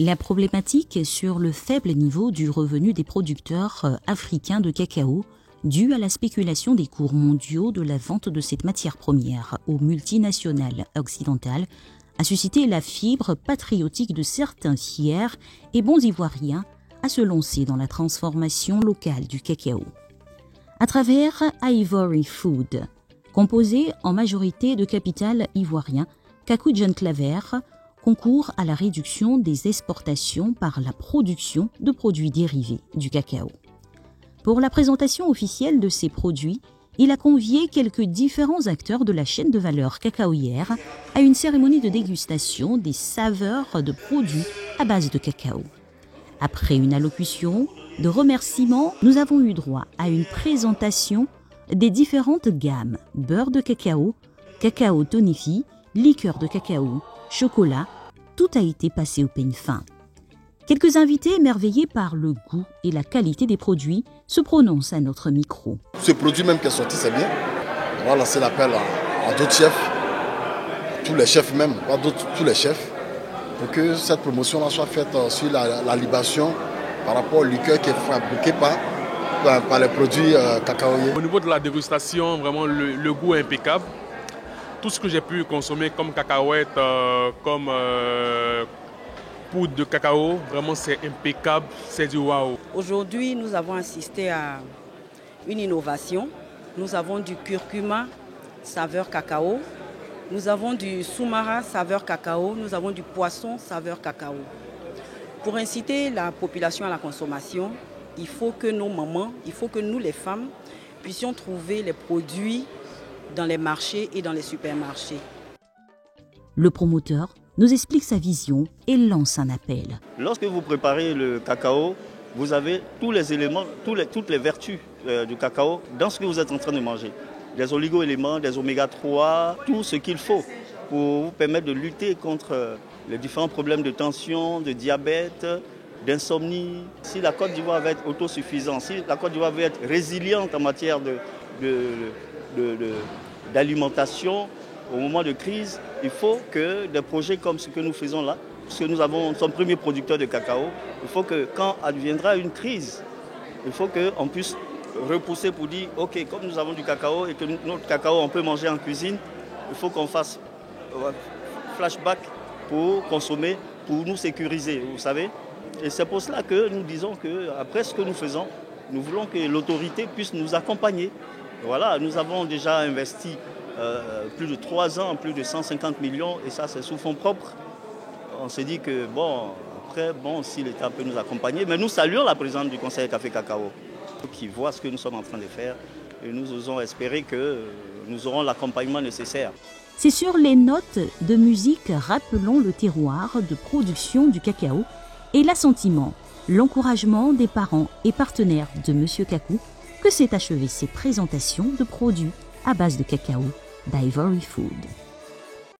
La problématique sur le faible niveau du revenu des producteurs africains de cacao, dû à la spéculation des cours mondiaux de la vente de cette matière première aux multinationales occidentales, a suscité la fibre patriotique de certains fiers et bons Ivoiriens à se lancer dans la transformation locale du cacao. À travers Ivory Food, composé en majorité de capital ivoirien, Kakou John Claver concourt à la réduction des exportations par la production de produits dérivés du cacao. Pour la présentation officielle de ces produits, il a convié quelques différents acteurs de la chaîne de valeur cacaoyère à une cérémonie de dégustation des saveurs de produits à base de cacao. Après une allocution de remerciements, nous avons eu droit à une présentation des différentes gammes beurre de cacao, cacao tonifi, liqueur de cacao, chocolat, tout a été passé au peigne fin. Quelques invités émerveillés par le goût et la qualité des produits se prononcent à notre micro. Ce produit même qui est sorti, c'est bien. On va lancer l'appel à d'autres chefs, tous les chefs même, pas d'autres, tous les chefs, pour que cette promotion-là soit faite sur la libation par rapport au liqueur qui est fabriqué par les produits cacaoyers. Au niveau de la dégustation, vraiment le goût est impeccable. Tout ce que j'ai pu consommer comme cacahuètes, comme poudre de cacao, vraiment c'est impeccable, c'est du waouh. Aujourd'hui, nous avons assisté à une innovation. Nous avons du curcuma saveur cacao, nous avons du soumara saveur cacao, nous avons du poisson saveur cacao. Pour inciter la population à la consommation, il faut que nos mamans, il faut que nous les femmes puissions trouver les produits dans les marchés et dans les supermarchés. Le promoteur nous explique sa vision et lance un appel. Lorsque vous préparez le cacao, vous avez tous les éléments, toutes les vertus du cacao dans ce que vous êtes en train de manger. Des oligo-éléments, des oméga 3, tout ce qu'il faut pour vous permettre de lutter contre les différents problèmes de tension, de diabète, d'insomnie. Si la Côte d'Ivoire va être autosuffisante, si la Côte d'Ivoire va être résiliente en matière d'alimentation, au moment de crise, il faut que des projets comme ce que nous faisons là, parce que nous sommes premiers producteurs de cacao, il faut que quand adviendra une crise, il faut qu'on puisse repousser pour dire, ok, comme nous avons du cacao et que notre cacao on peut manger en cuisine, il faut qu'on fasse flashback pour consommer, pour nous sécuriser, vous savez. Et c'est pour cela que nous disons qu'après ce que nous faisons, nous voulons que l'autorité puisse nous accompagner. Voilà, nous avons déjà investi plus de 3 ans, plus de 150 millions, et ça c'est sous fonds propres. On s'est dit que après, si l'État peut nous accompagner, mais nous saluons la présidente du Conseil Café Cacao, qui voit ce que nous sommes en train de faire, et nous osons espérer que nous aurons l'accompagnement nécessaire. C'est sur les notes de musique rappelant le terroir de production du cacao et l'assentiment, l'encouragement des parents et partenaires de M. Kakou que s'est achevée ces présentations de produits à base de cacao d'Ivory Food.